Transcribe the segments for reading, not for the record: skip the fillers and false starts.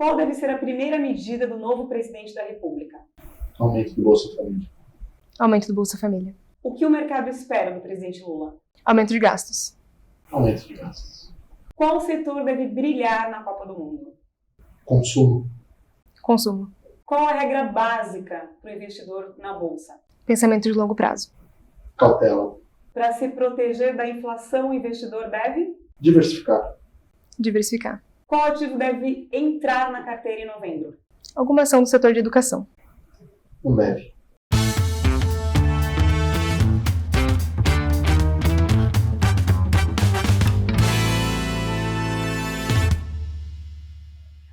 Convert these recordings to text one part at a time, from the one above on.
Qual deve ser a primeira medida do novo presidente da República? Aumento do Bolsa Família. Aumento do Bolsa Família. O que o mercado espera do presidente Lula? Aumento de gastos. Aumento de gastos. Qual setor deve brilhar na Copa do Mundo? Consumo. Consumo. Qual a regra básica para o investidor na Bolsa? Pensamento de longo prazo. Cautela. Para se proteger da inflação, o investidor deve? Diversificar. Diversificar. Qual ativo deve entrar na carteira em novembro? Alguma ação do setor de educação. Ambev.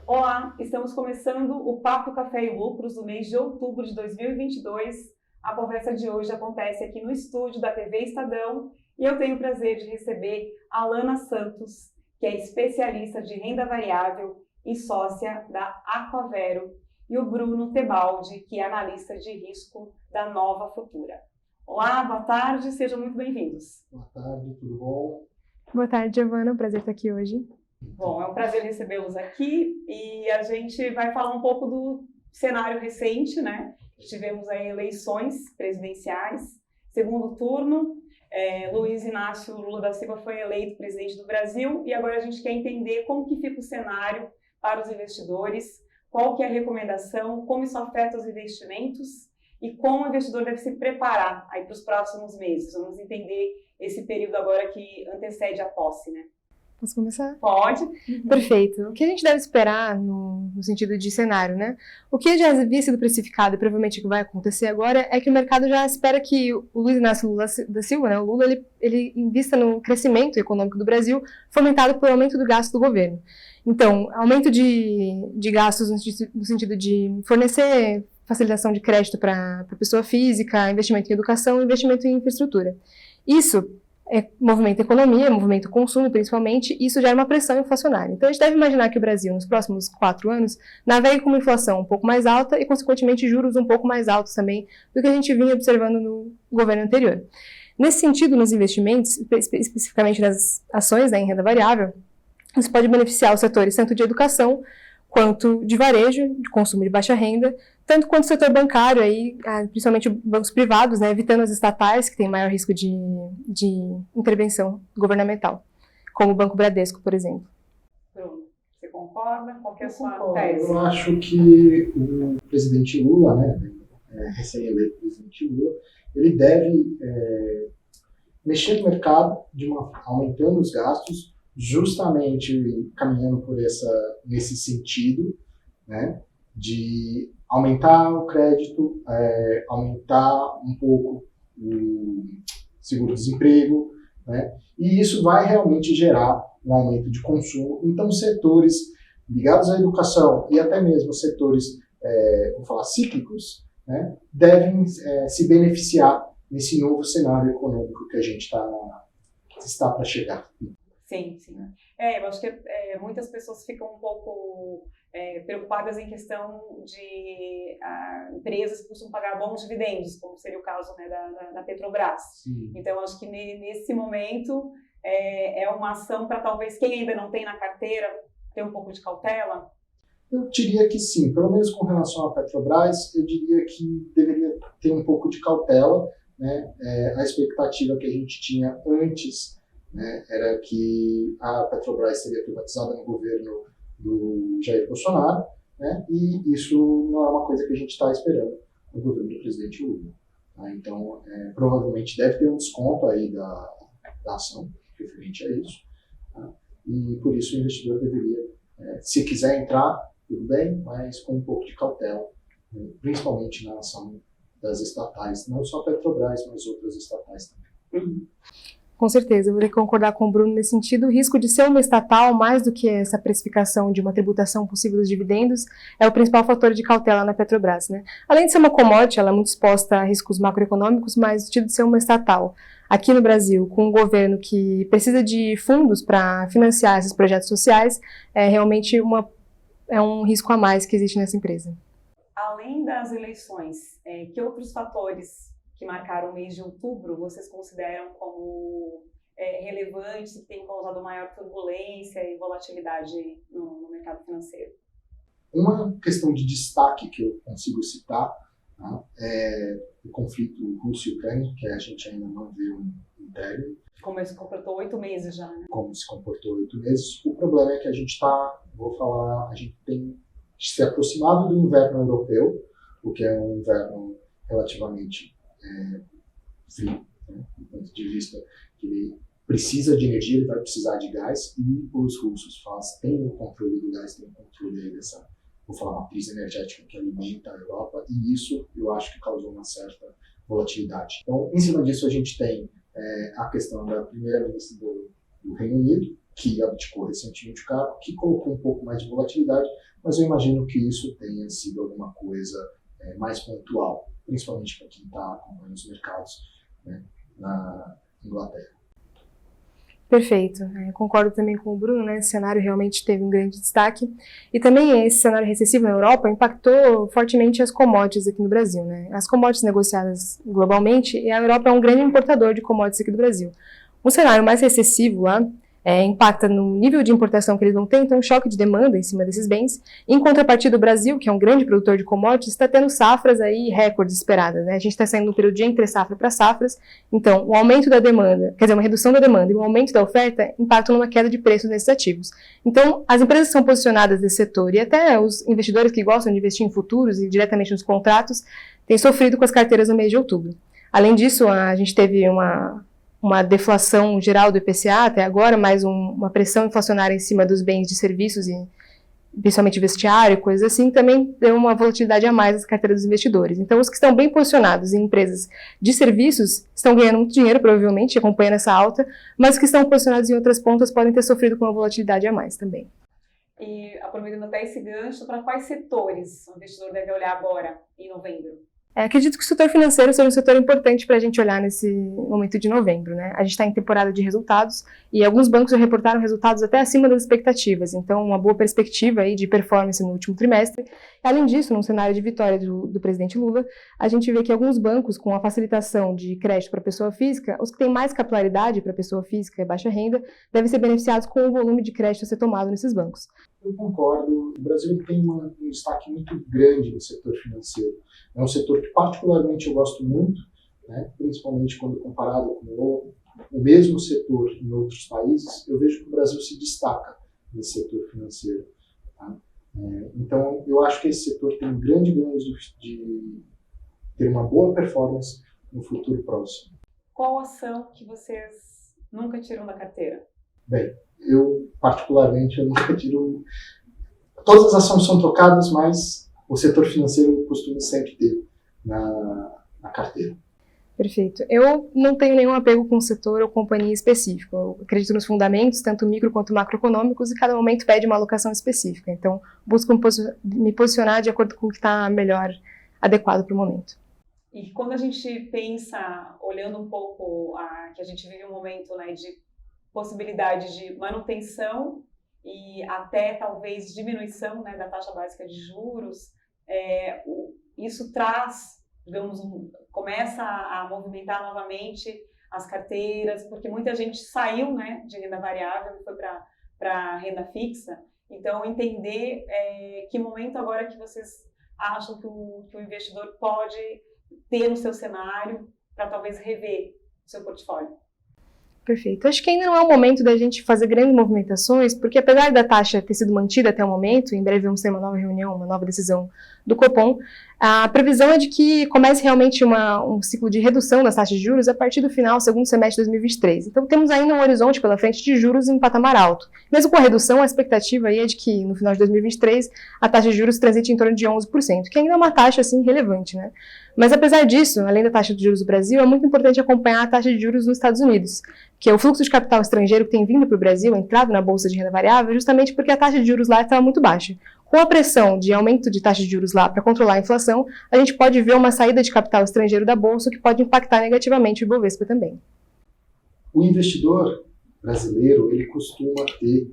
Olá, estamos começando o Papo Café e Lucros do mês de outubro de 2022. A conversa de hoje acontece aqui no estúdio da TV Estadão e eu tenho o prazer de receber a Alana Santos, que é especialista de renda variável e sócia da Aquavero, e o Bruno Tebaldi, que é analista de risco da Nova Futura. Olá, boa tarde, sejam muito bem-vindos. Boa tarde, tudo bom? Boa tarde, Giovana. É um prazer estar aqui hoje. Bom, é um prazer recebê-los aqui e a gente vai falar um pouco do cenário recente, né? Tivemos aí eleições presidenciais, segundo turno, Luiz Inácio Lula da Silva foi eleito presidente do Brasil e agora a gente quer entender como que fica o cenário para os investidores, qual que é a recomendação, como isso afeta os investimentos e como o investidor deve se preparar aí para os próximos meses. Vamos entender esse período agora que antecede a posse, né? Posso começar? Pode. Perfeito. O que a gente deve esperar no sentido de cenário, né? O que já havia sido precificado e provavelmente o que vai acontecer agora é que o mercado já espera que o Luiz Inácio Lula da Silva, né, o Lula, ele invista no crescimento econômico do Brasil, fomentado pelo aumento do gasto do governo. Então, aumento de gastos no sentido de fornecer facilitação de crédito para a pessoa física, investimento em educação, investimento em infraestrutura. Isso movimento economia, movimento consumo, principalmente, isso gera uma pressão inflacionária. Então, a gente deve imaginar que o Brasil, nos próximos 4 anos, navegue com uma inflação um pouco mais alta e, consequentemente, juros um pouco mais altos também do que a gente vinha observando no governo anterior. Nesse sentido, nos investimentos, especificamente nas ações, né, em renda variável, isso pode beneficiar os setores tanto de educação quanto de varejo, de consumo de baixa renda, tanto quanto o setor bancário, aí, principalmente bancos privados, né, evitando as estatais, que têm maior risco de intervenção governamental, como o Banco Bradesco, por exemplo. Bruno, você concorda? Qual que é a sua Concordo. tese? Eu acho que o presidente Lula, né, recém-eleito presidente Lula, ele deve mexer no mercado, aumentando os gastos, justamente caminhando nesse sentido, né, de aumentar o crédito, aumentar um pouco o seguro-desemprego, né, e isso vai realmente gerar um aumento de consumo. Então, setores ligados à educação e até mesmo setores, vamos falar, cíclicos, né, devem se beneficiar nesse novo cenário econômico que a gente está para chegar. Sim, sim. Eu acho que muitas pessoas ficam um pouco preocupadas em questão de empresas que costumam pagar bons dividendos, como seria o caso, né, da Petrobras. Sim. Então, acho que nesse momento é uma ação para talvez quem ainda não tem na carteira ter um pouco de cautela. Eu diria que sim, pelo menos com relação à Petrobras, eu diria que deveria ter um pouco de cautela, né? A expectativa que a gente tinha antes, né, era que a Petrobras seria privatizada no governo do Jair Bolsonaro, né, e isso não é uma coisa que a gente está esperando no governo do presidente Lula. Tá? Então, provavelmente deve ter um desconto aí da ação referente a isso, tá? E por isso o investidor deveria, se quiser entrar, tudo bem, mas com um pouco de cautela, né, principalmente na ação das estatais, não só a Petrobras, mas outras estatais também. Uhum. Com certeza, eu vou ter que concordar com o Bruno nesse sentido. O risco de ser uma estatal, mais do que essa precificação de uma tributação possível dos dividendos, é o principal fator de cautela na Petrobras, né? Além de ser uma commodity, ela é muito exposta a riscos macroeconômicos, mas o sentido de ser uma estatal aqui no Brasil, com um governo que precisa de fundos para financiar esses projetos sociais, é realmente um risco a mais que existe nessa empresa. Além das eleições, que outros fatores que marcaram o mês de outubro vocês consideram como relevantes e que têm causado maior turbulência e volatilidade no mercado financeiro? Uma questão de destaque que eu consigo citar, tá, é o conflito Rússia e Ucrânia, que a gente ainda não vê um término. Como se comportou 8 meses já, né? Como se comportou 8 meses. O problema é que a gente a gente tem se aproximado do inverno europeu, o que é um inverno relativamente frio, né, do ponto de vista que ele precisa de energia, ele vai precisar de gás, e os russos têm o controle do gás, têm o controle aí dessa, vou falar, matriz energética que alimenta a Europa, e isso eu acho que causou uma certa volatilidade. Então, em cima disso, a gente tem a questão da primeira-ministra do Reino Unido, que abdicou recentemente o cargo, que colocou um pouco mais de volatilidade, mas eu imagino que isso tenha sido alguma coisa mais pontual, principalmente para quem está acompanhando os mercados, né, na Inglaterra. Perfeito. Concordo também com o Bruno, né? Esse cenário realmente teve um grande destaque. E também esse cenário recessivo na Europa impactou fortemente as commodities aqui no Brasil, né? As commodities negociadas globalmente, e a Europa é um grande importador de commodities aqui do Brasil. Um cenário mais recessivo lá impacta no nível de importação que eles vão ter, então um choque de demanda em cima desses bens. Em contrapartida, o Brasil, que é um grande produtor de commodities, está tendo safras aí recordes esperadas, né? A gente está saindo de um período de entre safra para safras, então o aumento da demanda, quer dizer, uma redução da demanda e um aumento da oferta impactam numa queda de preços nesses ativos. Então, as empresas que são posicionadas nesse setor e até os investidores que gostam de investir em futuros e diretamente nos contratos têm sofrido com as carteiras no mês de outubro. Além disso, a gente teve uma deflação geral do IPCA até agora, mais uma pressão inflacionária em cima dos bens de serviços, e principalmente vestiário, coisas assim, também deu uma volatilidade a mais nas carteiras dos investidores. Então, os que estão bem posicionados em empresas de serviços estão ganhando muito dinheiro, provavelmente, acompanhando essa alta, mas os que estão posicionados em outras pontas podem ter sofrido com uma volatilidade a mais também. E aproveitando até esse gancho, para quais setores o investidor deve olhar agora, em novembro? Acredito que o setor financeiro seja um setor importante para a gente olhar nesse momento de novembro, né? A gente está em temporada de resultados e alguns bancos já reportaram resultados até acima das expectativas, então uma boa perspectiva aí de performance no último trimestre. Além disso, num cenário de vitória do presidente Lula, a gente vê que alguns bancos, com a facilitação de crédito para pessoa física, os que têm mais capilaridade para pessoa física e baixa renda, devem ser beneficiados com o volume de crédito a ser tomado nesses bancos. Eu concordo. O Brasil tem um destaque muito grande no setor financeiro. É um setor que particularmente eu gosto muito, né? Principalmente quando comparado com o mesmo setor em outros países, eu vejo que o Brasil se destaca nesse setor financeiro. Tá? Então, eu acho que esse setor tem grande ganho de ter uma boa performance no futuro próximo. Qual ação que vocês nunca tiram da carteira? Bem, eu particularmente eu nunca tiro. Todas as ações são trocadas, mas o setor financeiro eu costumo sempre ter na carteira. Perfeito. Eu não tenho nenhum apego com o setor ou companhia específico. Eu acredito nos fundamentos, tanto micro quanto macroeconômicos, e cada momento pede uma alocação específica. Então, busco me posicionar de acordo com o que está melhor adequado para o momento. E quando a gente pensa, olhando um pouco, que a gente vive um momento, né, de possibilidade de manutenção e até talvez diminuição, né, da taxa básica de juros, isso traz, digamos, começa a movimentar novamente as carteiras, porque muita gente saiu, né, de renda variável e foi para renda fixa. Então, entender que momento agora que vocês acham que o investidor pode ter no seu cenário para talvez rever o seu portfólio. Perfeito. Acho que ainda não é o momento da gente fazer grandes movimentações, porque apesar da taxa ter sido mantida até o momento, em breve vamos ter uma nova reunião, uma nova decisão do Copom, a previsão é de que comece realmente um ciclo de redução das taxas de juros a partir do final, segundo semestre de 2023. Então temos ainda um horizonte pela frente de juros em patamar alto. Mesmo com a redução, a expectativa aí é de que no final de 2023 a taxa de juros transite em torno de 11%, que ainda é uma taxa assim relevante, né? Mas apesar disso, além da taxa de juros do Brasil, é muito importante acompanhar a taxa de juros nos Estados Unidos, que é o fluxo de capital estrangeiro que tem vindo para o Brasil, entrado na bolsa de renda variável, justamente porque a taxa de juros lá estava muito baixa. Com a pressão de aumento de taxa de juros lá para controlar a inflação, a gente pode ver uma saída de capital estrangeiro da bolsa que pode impactar negativamente o Ibovespa também. O investidor brasileiro, ele costuma ter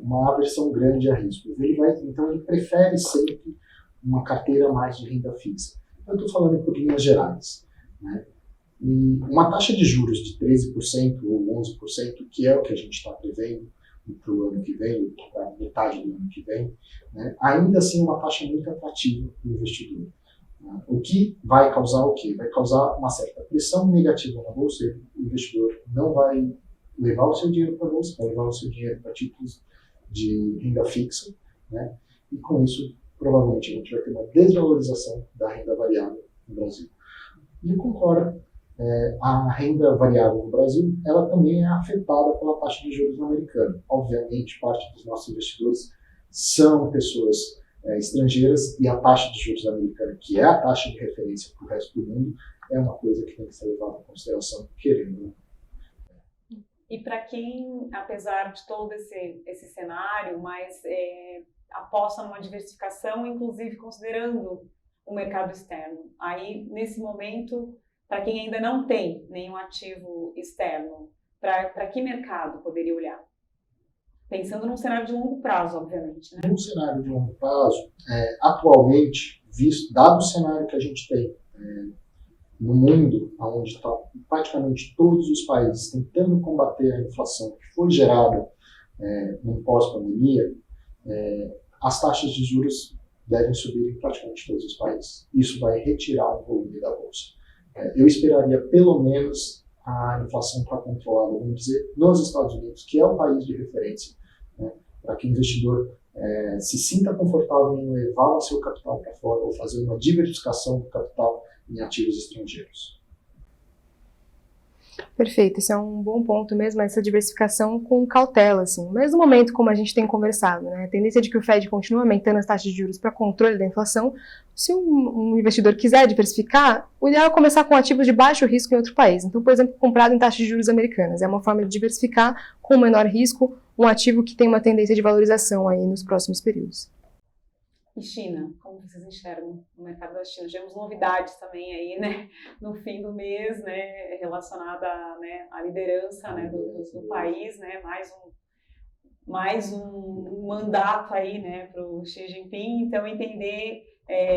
uma aversão grande a riscos. Então ele prefere sempre uma carteira mais de renda fixa. Eu estou falando por linhas gerais, né? E uma taxa de juros de 13% ou 11%, que é o que a gente está prevendo para o ano que vem, para metade do ano que vem, né, ainda assim é uma taxa muito atrativa para o investidor. O que vai causar o quê? Vai causar uma certa pressão negativa na bolsa, e o investidor não vai levar o seu dinheiro para a bolsa, vai levar o seu dinheiro para títulos de renda fixa, né? E com isso, provavelmente, a gente vai ter uma desvalorização da renda variável no Brasil. E eu concordo, a renda variável no Brasil, ela também é afetada pela taxa de juros americana. Obviamente, parte dos nossos investidores são pessoas estrangeiras, e a taxa de juros americana, que é a taxa de referência para o resto do mundo, é uma coisa que tem que ser levada em consideração, querendo. E para quem, apesar de todo esse cenário, mas aposta numa diversificação, inclusive considerando o mercado externo, aí nesse momento, para quem ainda não tem nenhum ativo externo, para que mercado poderia olhar? Pensando num cenário de longo prazo, obviamente. Né? Num cenário de longo prazo, atualmente, dado o cenário que a gente tem no mundo, onde está praticamente todos os países tentando combater a inflação que foi gerada no pós-pandemia, as taxas de juros devem subir em praticamente todos os países. Isso vai retirar o volume da bolsa. Eu esperaria pelo menos a inflação para controlada, vamos dizer, nos Estados Unidos, que é o país de referência, né, para que o investidor se sinta confortável em levar o seu capital para fora ou fazer uma diversificação do capital em ativos estrangeiros. Perfeito, esse é um bom ponto mesmo, essa diversificação com cautela, assim. Mas no momento, como a gente tem conversado, né, a tendência de que o Fed continue aumentando as taxas de juros para controle da inflação, se um investidor quiser diversificar, o ideal é começar com ativos de baixo risco em outro país. Então, por exemplo, comprado em taxas de juros americanas. É uma forma de diversificar com menor risco um ativo que tem uma tendência de valorização aí nos próximos períodos. E China, como vocês enxergam o mercado da China? Tivemos novidades também aí, né, no fim do mês, né, relacionada, né, à liderança, né, do país, né, mais um mandato aí, né, para o Xi Jinping. Então, entender,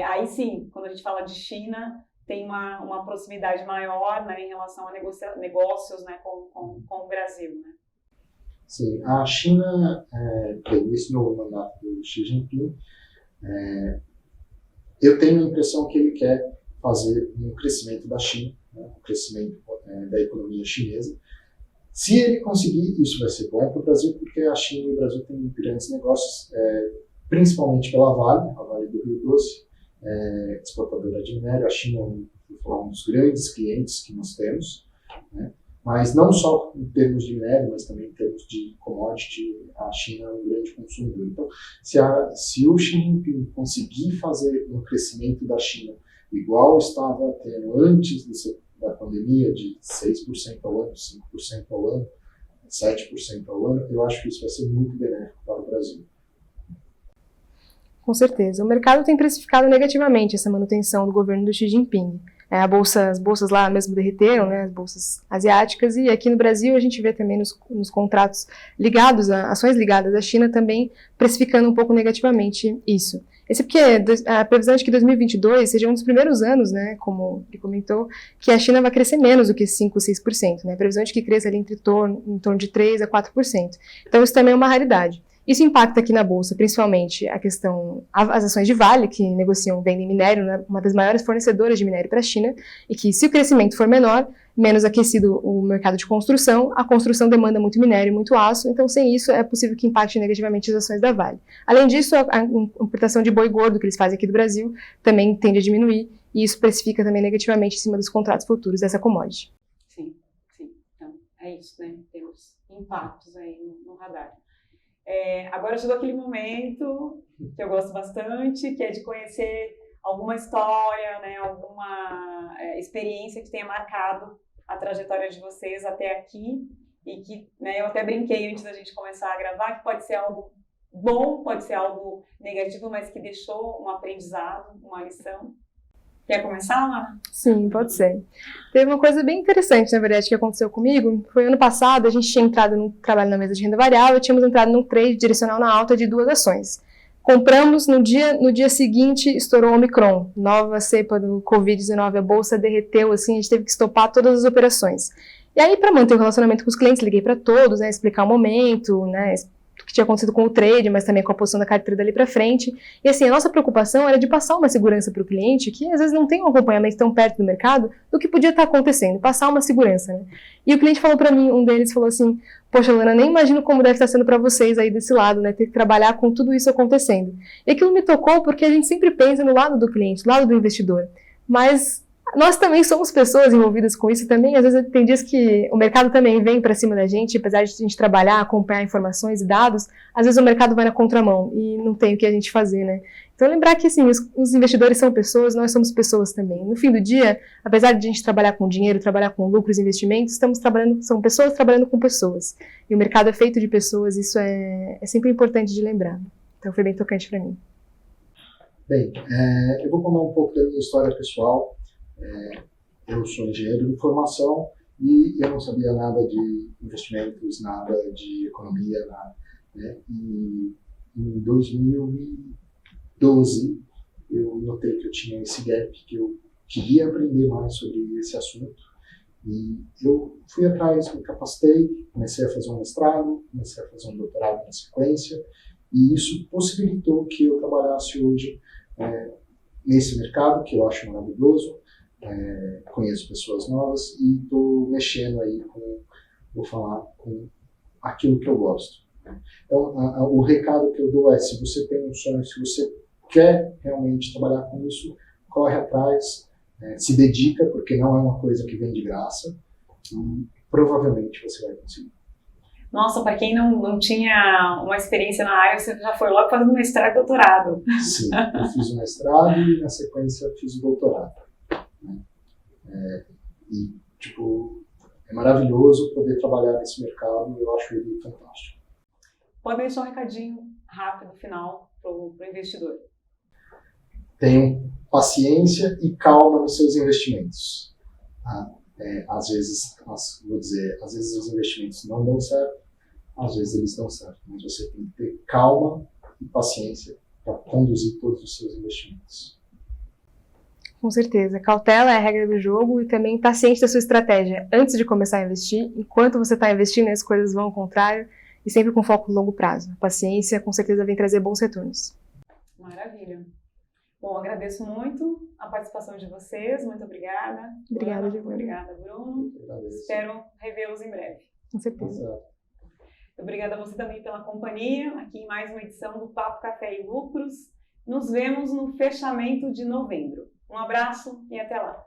aí sim, quando a gente fala de China, tem uma proximidade maior, né, em relação a negócios, né, com o Brasil, né? Sim, a China, esse novo mandato do Xi Jinping, eu tenho a impressão que ele quer fazer um crescimento da China, né, um crescimento da economia chinesa. Se ele conseguir, isso vai ser bom para o Brasil, porque a China e o Brasil têm grandes negócios, principalmente pela a Vale do Rio Doce, exportadora de minério. A China é um dos grandes clientes que nós temos, né? Mas não só em termos de minério, mas também em termos de commodity, a China é um grande consumidor. Então, se o Xi Jinping conseguir fazer um crescimento da China igual estava tendo antes da pandemia, de 6% ao ano, 5% ao ano, 7% ao ano, eu acho que isso vai ser muito benéfico para o Brasil. Com certeza. O mercado tem precificado negativamente essa manutenção do governo do Xi Jinping. As bolsas lá mesmo derreteram, né, as bolsas asiáticas, e aqui no Brasil a gente vê também nos contratos ligados, ações ligadas à China também precificando um pouco negativamente isso. Esse porque a previsão é de que 2022 seja um dos primeiros anos, né, como ele comentou, que a China vai crescer menos do que 5 ou 6%, né, a previsão é de que cresça ali em torno de 3 a 4%. Então isso também é uma raridade. Isso impacta aqui na Bolsa, principalmente as ações de Vale, que vendem minério, né, uma das maiores fornecedoras de minério para a China, e que se o crescimento for menor, menos aquecido o mercado de construção, a construção demanda muito minério, muito aço, então sem isso é possível que impacte negativamente as ações da Vale. Além disso, a importação de boi gordo que eles fazem aqui do Brasil também tende a diminuir, e isso precifica também negativamente em cima dos contratos futuros dessa commodity. Sim. Então, é isso, né? Temos impactos aí no radar. Agora chegou aquele momento que eu gosto bastante, que é de conhecer alguma história, né, alguma experiência que tenha marcado a trajetória de vocês até aqui, e que, né, eu até brinquei antes da gente começar a gravar, que pode ser algo bom, pode ser algo negativo, mas que deixou um aprendizado, uma lição. Quer começar, Lara? Sim, pode ser. Teve uma coisa bem interessante, na verdade, que aconteceu comigo. Foi ano passado, a gente tinha entrado num trabalho na mesa de renda variável e tínhamos entrado num trade direcional na alta de 2 ações. Compramos, no dia seguinte estourou o Omicron, nova cepa do Covid-19, a bolsa derreteu, assim, a gente teve que estopar todas as operações. E aí, para manter o relacionamento com os clientes, liguei para todos, né, explicar o momento, né, que tinha acontecido com o trade, mas também com a posição da carteira dali para frente. E assim, a nossa preocupação era de passar uma segurança para o cliente que às vezes não tem um acompanhamento tão perto do mercado do que podia estar acontecendo, passar uma segurança, né? E o cliente falou para mim, um deles falou assim: poxa, Lana, nem imagino como deve estar sendo para vocês aí desse lado, né? Ter que trabalhar com tudo isso acontecendo. E aquilo me tocou porque a gente sempre pensa no lado do cliente, no lado do investidor. Mas nós também somos pessoas envolvidas com isso também. Às vezes tem dias que o mercado também vem para cima da gente, apesar de a gente trabalhar, acompanhar informações e dados, às vezes o mercado vai na contramão e não tem o que a gente fazer, né? Então lembrar que assim, os investidores são pessoas, nós somos pessoas também. No fim do dia, apesar de a gente trabalhar com dinheiro, trabalhar com lucros e investimentos, são pessoas trabalhando com pessoas. E o mercado é feito de pessoas, isso é sempre importante de lembrar. Então foi bem tocante para mim. Bem, eu vou contar um pouco da minha história pessoal. Eu sou engenheiro de formação e eu não sabia nada de investimentos, nada de economia, nada, né? E em 2012 eu notei que eu tinha esse gap, que eu queria aprender mais sobre esse assunto e eu fui atrás, me capacitei, comecei a fazer um mestrado, comecei a fazer um doutorado na sequência e isso possibilitou que eu trabalhasse hoje nesse mercado que eu acho maravilhoso. Conheço pessoas novas e estou mexendo aí vou falar, com aquilo que eu gosto. Então, o recado que eu dou é, se você tem um sonho, se você quer realmente trabalhar com isso, corre atrás, se dedica, porque não é uma coisa que vem de graça e provavelmente você vai conseguir. Nossa, para quem não tinha uma experiência na área, você já foi logo fazendo mestrado e doutorado. Sim, eu fiz o mestrado e na sequência fiz o doutorado. É maravilhoso poder trabalhar nesse mercado, eu acho ele fantástico. Pode deixar um recadinho rápido, final, para o investidor. Tenham paciência e calma nos seus investimentos. Às vezes os investimentos não dão certo, às vezes eles dão certo, mas você tem que ter calma e paciência para conduzir todos os seus investimentos. Com certeza. Cautela é a regra do jogo e também estar ciente da sua estratégia antes de começar a investir. Enquanto você está investindo, as coisas vão ao contrário e sempre com foco no longo prazo. A paciência, com certeza, vem trazer bons retornos. Maravilha. Bom, agradeço muito a participação de vocês. Muito obrigada. Obrigada, Giovana. Obrigada, Bruno. Espero revê-los em breve. Com certeza. Obrigada a você também pela companhia aqui em mais uma edição do Papo Café e Lucros. Nos vemos no fechamento de novembro. Um abraço e até lá!